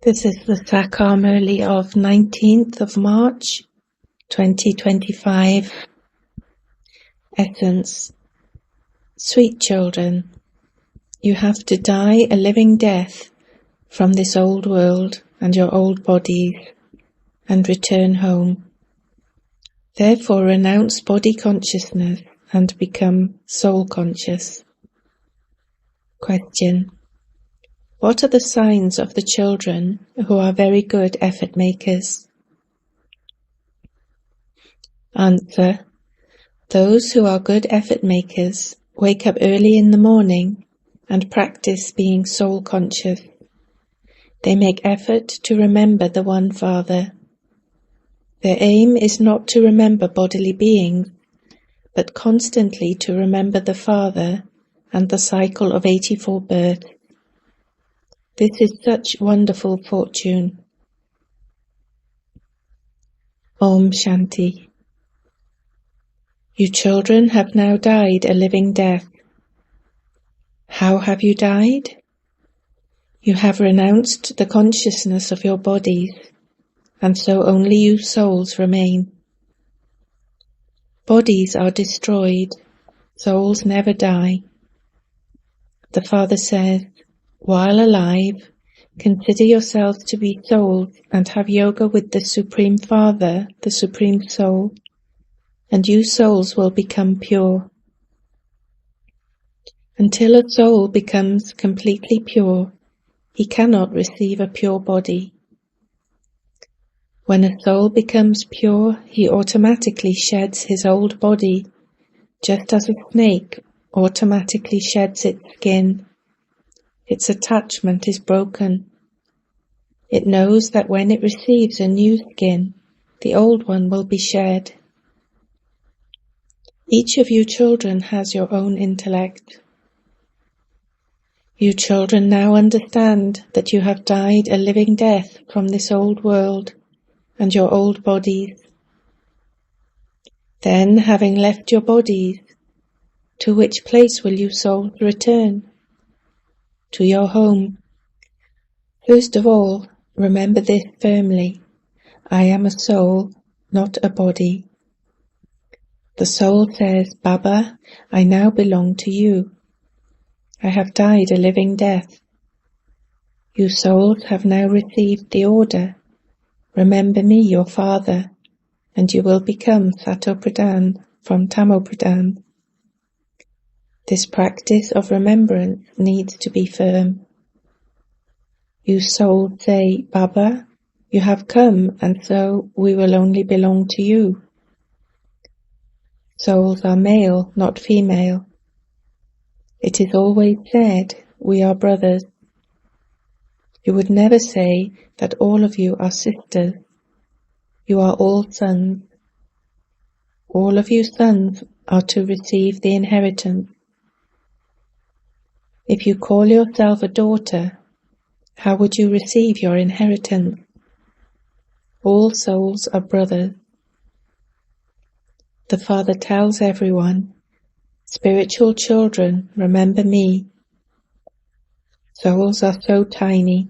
This is the Sakar Murli of 19th of March, 2025. Essence. Sweet children, you have to die a living death from this old world and your old bodies and return home. Therefore renounce body consciousness and become soul conscious. Question. What are the signs of the children who are very good effort makers? Answer. Those who are good effort makers wake up early in the morning and practice being soul conscious. They make effort to remember the One Father. Their aim is not to remember bodily beings, but constantly to remember the Father and the cycle of 84 births. This is such wonderful fortune. Om Shanti. You children have now died a living death. How have you died? You have renounced the consciousness of your bodies, and so only you souls remain. Bodies are destroyed, souls never die. The Father says, while alive, consider yourselves to be souls and have yoga with the Supreme Father, the Supreme Soul, and you souls will become pure. Until a soul becomes completely pure, he cannot receive a pure body. When a soul becomes pure, he automatically sheds his old body, just as a snake automatically sheds its skin. Its attachment is broken. It knows that when it receives a new skin, the old one will be shed. Each of you children has your own intellect. You children now understand that you have died a living death from this old world and your old bodies. Then, having left your bodies, to which place will you souls return? To your home. First of all, remember this firmly. I am a soul, not a body. The soul says, Baba, I now belong to you. I have died a living death. You souls have now received the order. Remember me, your father, and you will become Sato Pradhan from Tamo Pradhan. This practice of remembrance needs to be firm. You souls say, Baba, you have come, and so we will only belong to you. Souls are male, not female. It is always said, we are brothers. You would never say that all of you are sisters. You are all sons. All of you sons are to receive the inheritance. If you call yourself a daughter, how would you receive your inheritance? All souls are brothers. The Father tells everyone, spiritual children, remember me. Souls are so tiny.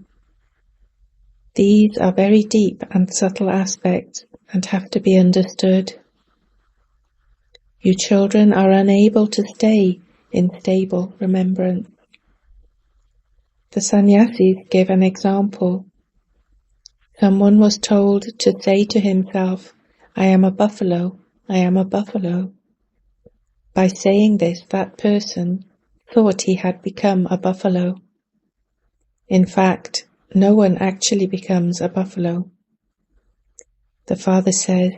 These are very deep and subtle aspects and have to be understood. You children are unable to stay in stable remembrance. The sannyasis give an example. Someone was told to say to himself, I am a buffalo, I am a buffalo. By saying this, that person thought he had become a buffalo. In fact, no one actually becomes a buffalo. The Father says,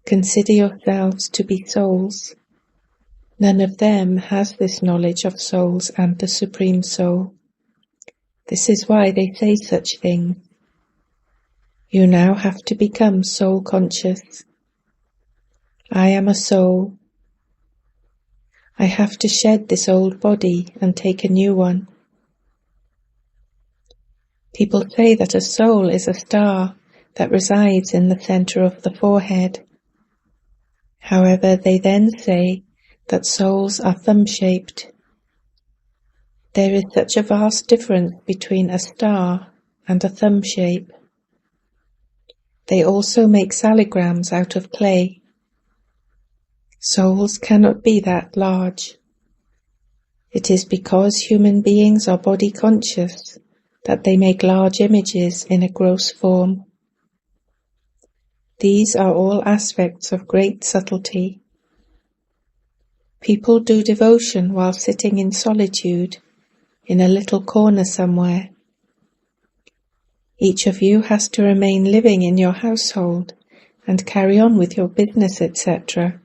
consider yourselves to be souls. None of them has this knowledge of souls and the Supreme Soul. This is why they say such things. You now have to become soul conscious. I am a soul. I have to shed this old body and take a new one. People say that a soul is a star that resides in the center of the forehead. However, they then say that souls are thumb-shaped. There is such a vast difference between a star and a thumb shape. They also make salagrams out of clay. Souls cannot be that large. It is because human beings are body conscious that they make large images in a gross form. These are all aspects of great subtlety. People do devotion while sitting in solitude in a little corner somewhere. Each of you has to remain living in your household and carry on with your business, etc.,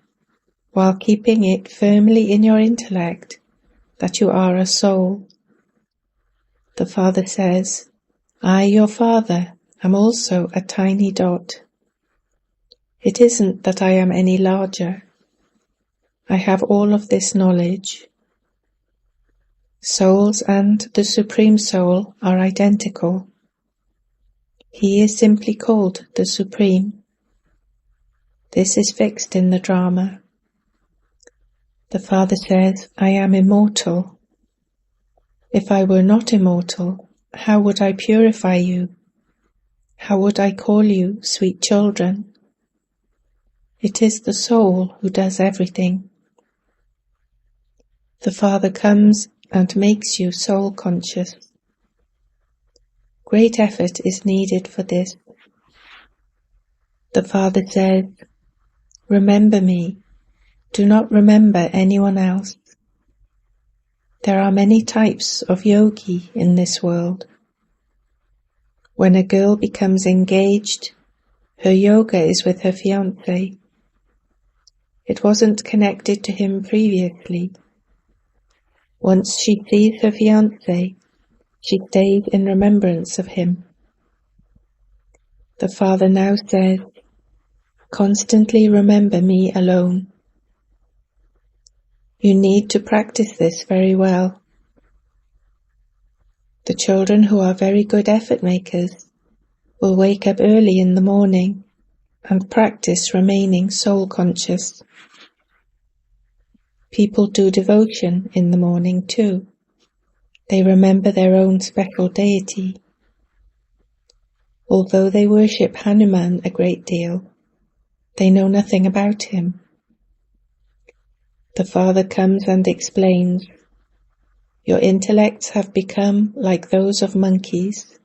while keeping it firmly in your intellect that you are a soul. The Father says, I, your Father, am also a tiny dot. It isn't that I am any larger. I have all of this knowledge. Souls and the Supreme Soul are identical. He is simply called the Supreme. This is fixed in the drama. The Father says, I am immortal. If I were not immortal, how would I purify you? How would I call you sweet children? It is the soul who does everything. The Father comes and makes you soul conscious. Great effort is needed for this. The Father says, remember me, do not remember anyone else. There are many types of yogi in this world. When a girl becomes engaged, her yoga is with her fiancé. It wasn't connected to him previously. Once she sees her fiancé, she stays in remembrance of him. The Father now says, constantly remember me alone. You need to practice this very well. The children who are very good effort makers will wake up early in the morning and practice remaining soul conscious. People do devotion in the morning too. They remember their own special deity. Although they worship Hanuman a great deal, they know nothing about him. The Father comes and explains, your intellects have become like those of monkeys.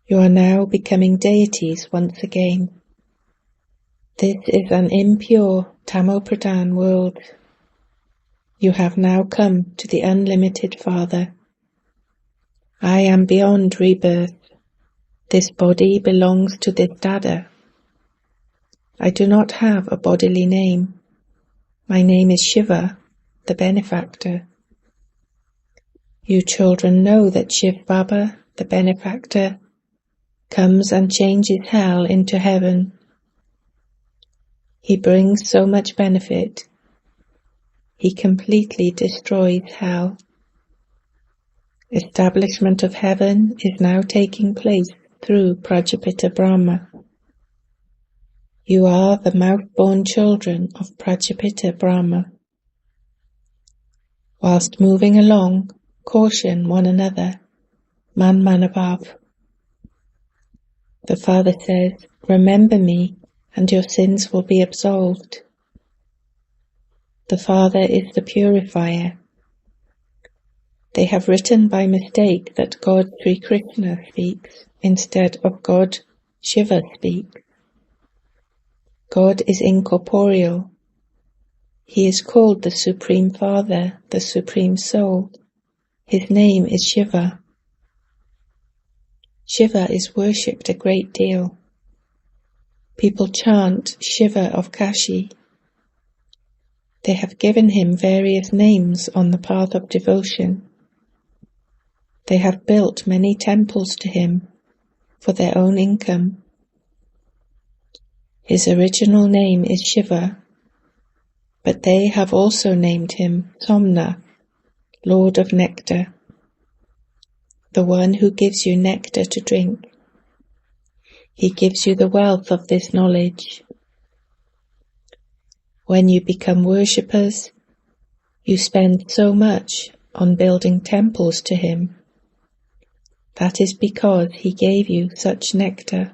You are now becoming deities once again. This is an impure Tamo-Pradhan world. You have now come to the unlimited Father. I am beyond rebirth. This body belongs to this dada. I do not have a bodily name. My name is Shiva, the benefactor. You children know that Shiv Baba, the benefactor, comes and changes hell into heaven. He brings so much benefit. He completely destroys hell. Establishment of heaven is now taking place through Prajapita Brahma. You are the mouth-born children of Prajapita Brahma. Whilst moving along, caution one another, man above. The Father says, remember me, and your sins will be absolved. The Father is the purifier. They have written by mistake that God Sri Krishna speaks instead of God Shiva speaks. God is incorporeal. He is called the Supreme Father, the Supreme Soul. His name is Shiva. Shiva is worshipped a great deal. People chant Shiva of Kashi. They have given him various names on the path of devotion. They have built many temples to him for their own income. His original name is Shiva, but they have also named him Somna, Lord of Nectar, the one who gives you nectar to drink. He gives you the wealth of this knowledge. When you become worshippers, you spend so much on building temples to him. That is because he gave you such nectar.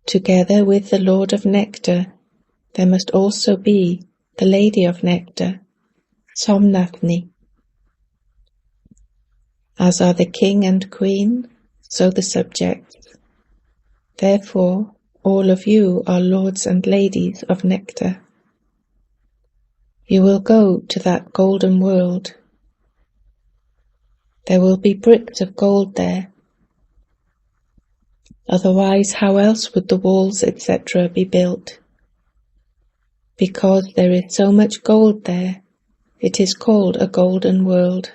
Together with the Lord of Nectar, there must also be the Lady of Nectar, Somnathni. As are the king and queen, so the subjects. Therefore, all of you are lords and ladies of nectar. You will go to that golden world. There will be bricks of gold there. Otherwise, how else would the walls, etc. be built? Because there is so much gold there, it is called a golden world.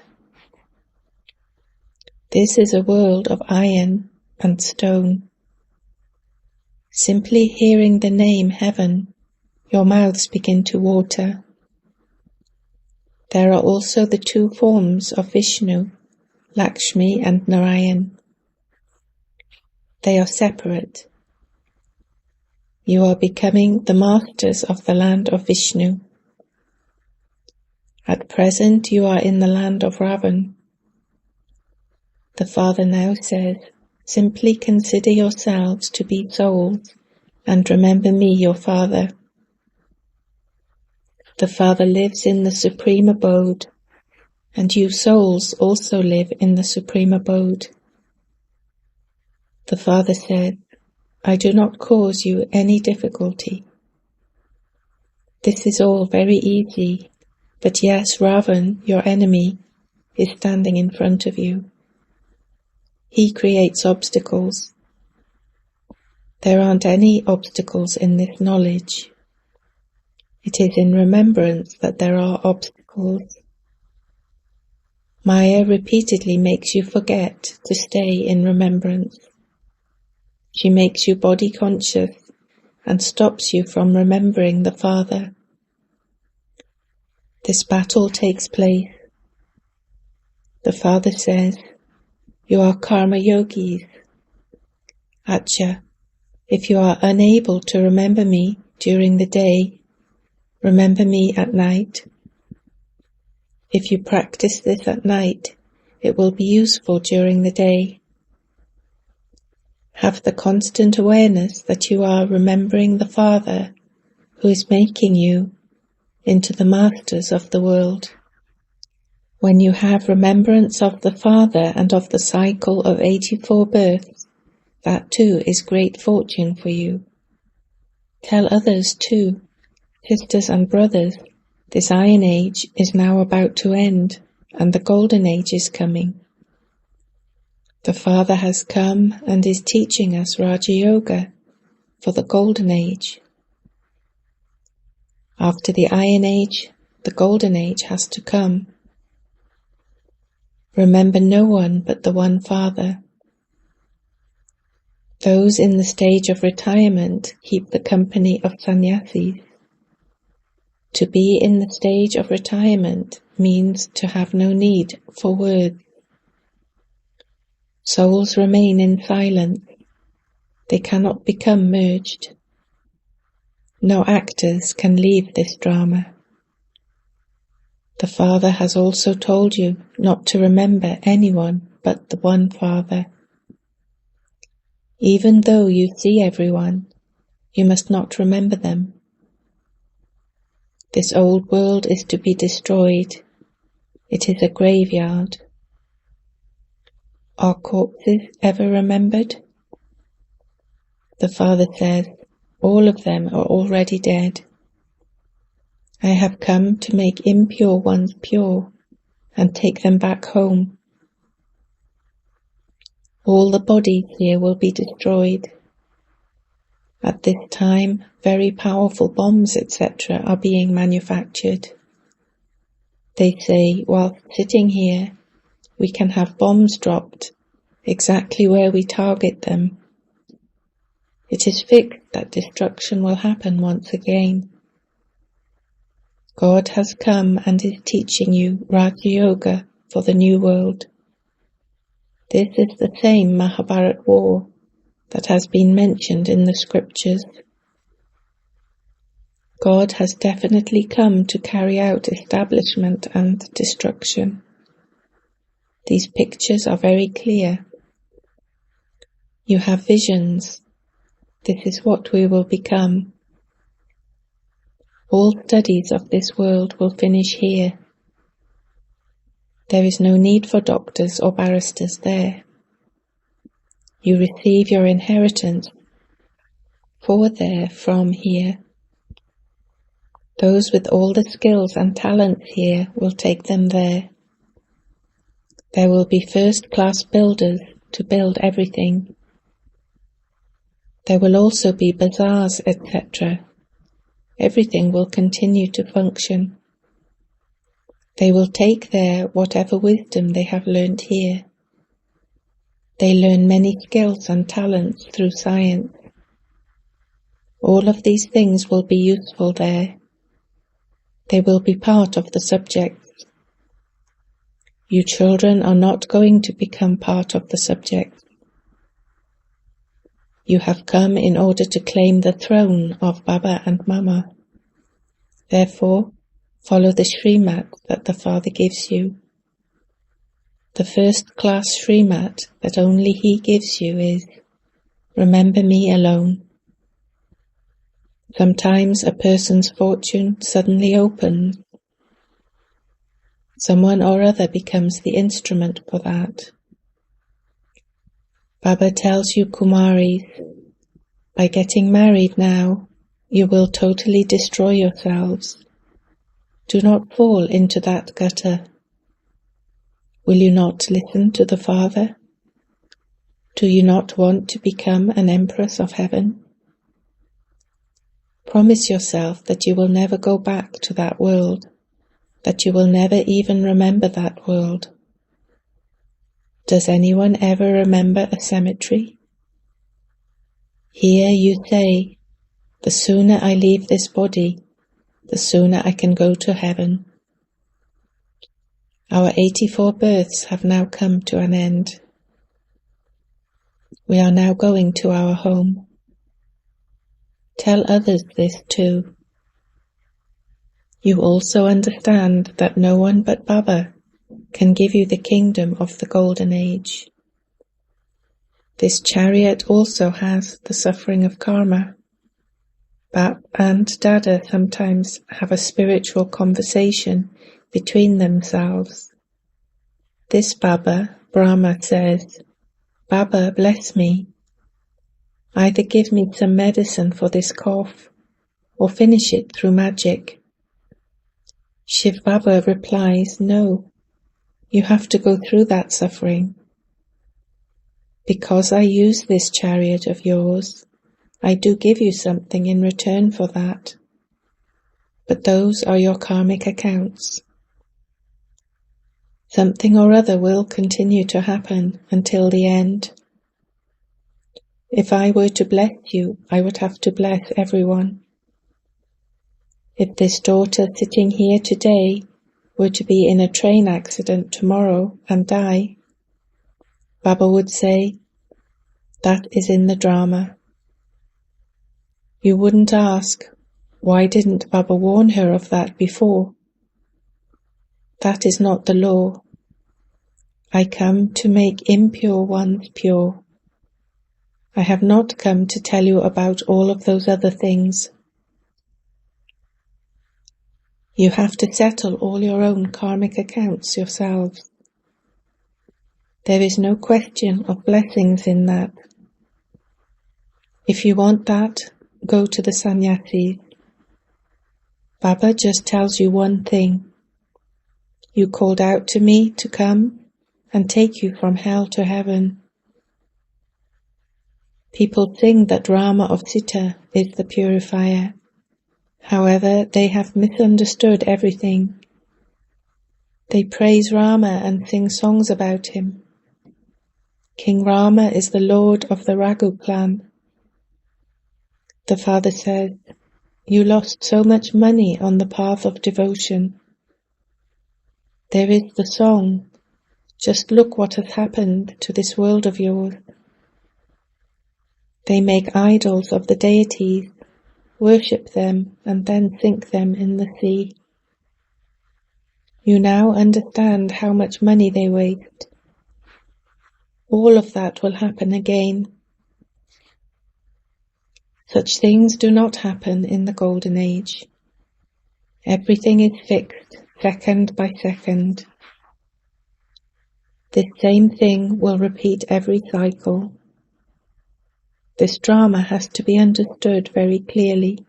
This is a world of iron and stone. Simply hearing the name heaven, your mouths begin to water. There are also the two forms of Vishnu, Lakshmi and Narayan. They are separate. You are becoming the masters of the land of Vishnu. At present you are in the land of Ravan. The Father now says, simply consider yourselves to be souls and remember me, your Father. The Father lives in the supreme abode, and you souls also live in the supreme abode. The Father said, I do not cause you any difficulty. This is all very easy, but yes, Ravan, your enemy, is standing in front of you. He creates obstacles. There aren't any obstacles in this knowledge. It is in remembrance that there are obstacles. Maya repeatedly makes you forget to stay in remembrance. She makes you body conscious and stops you from remembering the Father. This battle takes place. The Father says, you are karma yogis. Acha, if you are unable to remember me during the day, remember me at night. If you practice this at night, it will be useful during the day. Have the constant awareness that you are remembering the Father who is making you into the masters of the world. When you have remembrance of the Father and of the cycle of 84 births, that too is great fortune for you. Tell others too, sisters and brothers, this Iron Age is now about to end, and the Golden Age is coming. The Father has come and is teaching us Raja Yoga for the Golden Age. After the Iron Age, the Golden Age has to come. Remember no one but the one Father. Those in the stage of retirement keep the company of sannyasis. To be in the stage of retirement means to have no need for words. Souls remain in silence. They cannot become merged. No actors can leave this drama. The Father has also told you not to remember anyone but the one Father. Even though you see everyone, you must not remember them. This old world is to be destroyed. It is a graveyard. Are corpses ever remembered? The Father says, all of them are already dead. I have come to make impure ones pure and take them back home. All the bodies here will be destroyed. At this time, very powerful bombs, etc. are being manufactured. They say, while sitting here, we can have bombs dropped exactly where we target them. It is fixed that destruction will happen once again. God has come and is teaching you Raja Yoga for the new world. This is the same Mahabharat war that has been mentioned in the scriptures. God has definitely come to carry out establishment and destruction. These pictures are very clear. You have visions. This is what we will become. All studies of this world will finish here. There is no need for doctors or barristers there. You receive your inheritance for there from here. Those with all the skills and talents here will take them there. There will be first-class builders to build everything. There will also be bazaars, etc. Everything will continue to function. They will take there whatever wisdom they have learnt here. They learn many skills and talents through science. All of these things will be useful there. They will be part of the subjects. You children are not going to become part of the subjects. You have come in order to claim the throne of Baba and Mama. Therefore, follow the Srimat that the Father gives you. The first-class Srimat that only He gives you is, remember me alone. Sometimes a person's fortune suddenly opens. Someone or other becomes the instrument for that. Baba tells you, Kumaris, by getting married now, you will totally destroy yourselves. Do not fall into that gutter. Will you not listen to the Father? Do you not want to become an Empress of Heaven? Promise yourself that you will never go back to that world, that you will never even remember that world. Does anyone ever remember a cemetery? Here you say, the sooner I leave this body, the sooner I can go to heaven. Our 84 births have now come to an end. We are now going to our home. Tell others this too. You also understand that no one but Baba can give you the kingdom of the Golden Age. This chariot also has the suffering of karma. Bap and Dada sometimes have a spiritual conversation between themselves. This Baba, Brahma, says, Baba, bless me. Either give me some medicine for this cough, or finish it through magic. Shiv Baba replies, no, you have to go through that suffering. Because I use this chariot of yours, I do give you something in return for that. But those are your karmic accounts. Something or other will continue to happen until the end. If I were to bless you, I would have to bless everyone. If this daughter sitting here today were to be in a train accident tomorrow and die, Baba would say, that is in the drama. You wouldn't ask, why didn't Baba warn her of that before? That is not the law. I come to make impure ones pure. I have not come to tell you about all of those other things. You have to settle all your own karmic accounts yourselves. There is no question of blessings in that. If you want that, go to the sannyasis. Baba just tells you one thing. You called out to me to come and take you from hell to heaven. People think that Rama of Sita is the purifier. However, they have misunderstood everything. They praise Rama and sing songs about him. King Rama is the lord of the Raghu clan. The father said, you lost so much money on the path of devotion. There is the song, just look what has happened to this world of yours. They make idols of the deities, worship them, and then sink them in the sea. You now understand how much money they waste. All of that will happen again. Such things do not happen in the Golden Age. Everything is fixed, second by second. This same thing will repeat every cycle. This drama has to be understood very clearly.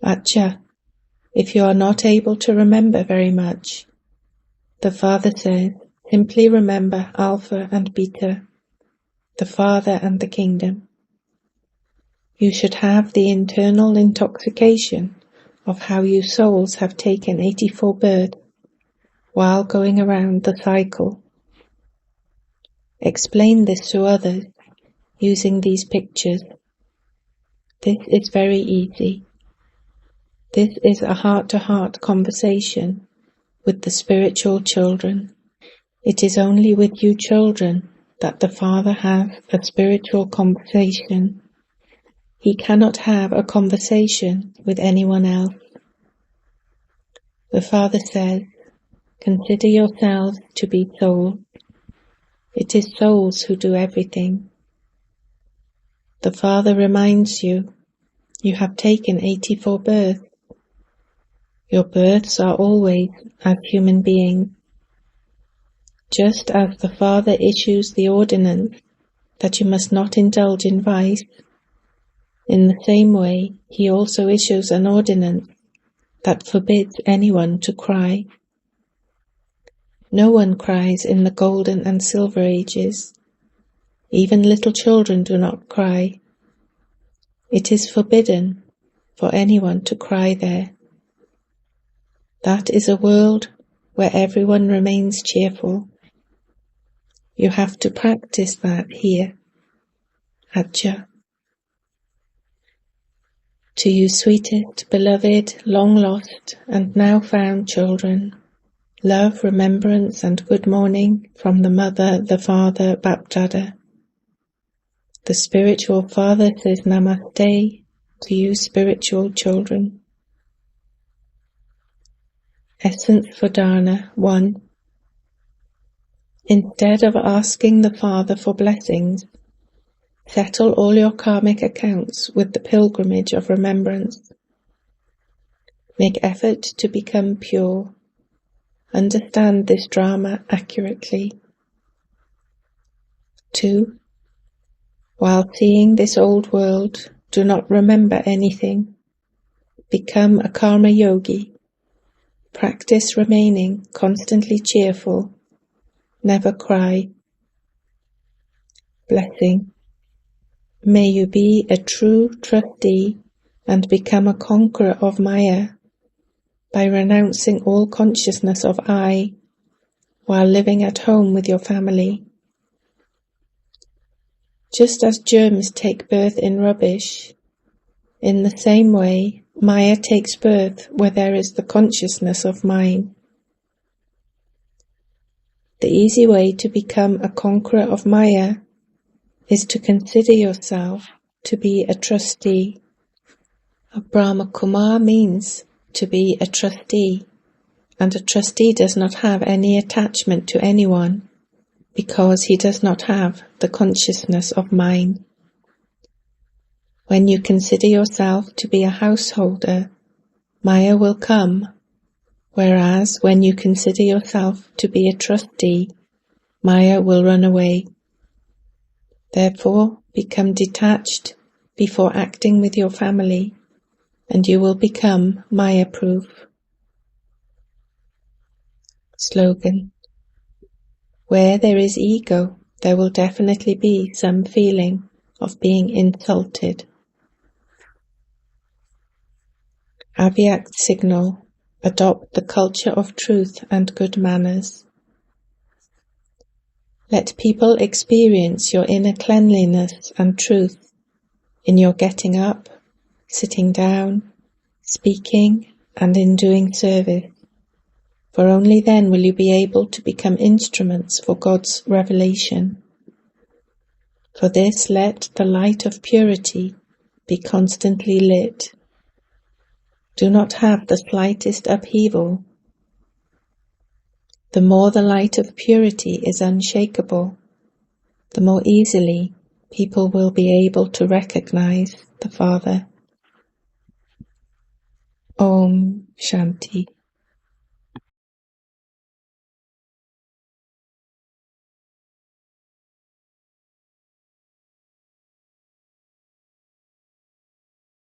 Acha, if you are not able to remember very much, the Father says, simply remember Alpha and Beta, the Father and the Kingdom. You should have the internal intoxication of how you souls have taken 84 births while going around the cycle. Explain this to others using these pictures. This is very easy. This is a heart-to-heart conversation with the spiritual children. It is only with you children that the Father has a spiritual conversation. He cannot have a conversation with anyone else. The Father says, consider yourselves to be souls. It is souls who do everything. The Father reminds you, you have taken 84 births. Your births are always as human beings. Just as the Father issues the ordinance that you must not indulge in vice, in the same way he also issues an ordinance that forbids anyone to cry. No one cries in the Golden and Silver Ages. Even little children do not cry. It is forbidden for anyone to cry there. That is a world where everyone remains cheerful. You have to practice that here. Acha. To you sweetest, beloved, long lost, and now found children, love, remembrance, and good morning from the Mother, the Father, Bapdada. The spiritual Father says Namaste to you spiritual children. Essence for Dharana 1. Instead of asking the Father for blessings, settle all your karmic accounts with the pilgrimage of remembrance. Make effort to become pure. Understand this drama accurately. 2. While seeing this old world, do not remember anything. Become a karma yogi. Practice remaining constantly cheerful. Never cry. Blessing. May you be a true trustee and become a conqueror of Maya by renouncing all consciousness of I while living at home with your family. Just as germs take birth in rubbish, in the same way Maya takes birth where there is the consciousness of mine. The easy way to become a conqueror of Maya is to consider yourself to be a trustee. A Brahma Kumar means to be a trustee, and a trustee does not have any attachment to anyone because he does not have the consciousness of mine. When you consider yourself to be a householder, Maya will come, whereas when you consider yourself to be a trustee, Maya will run away. Therefore, become detached before acting with your family, and you will become Maya-proof. Slogan. Where there is ego, there will definitely be some feeling of being insulted. Avyak signal. Adopt the culture of truth and good manners. Let people experience your inner cleanliness and truth in your getting up, sitting down, speaking, and in doing service, for only then will you be able to become instruments for God's revelation. For this, let the light of purity be constantly lit. Do not have the slightest upheaval. The more the light of purity is unshakable, the more easily people will be able to recognize the Father. Om Shanti.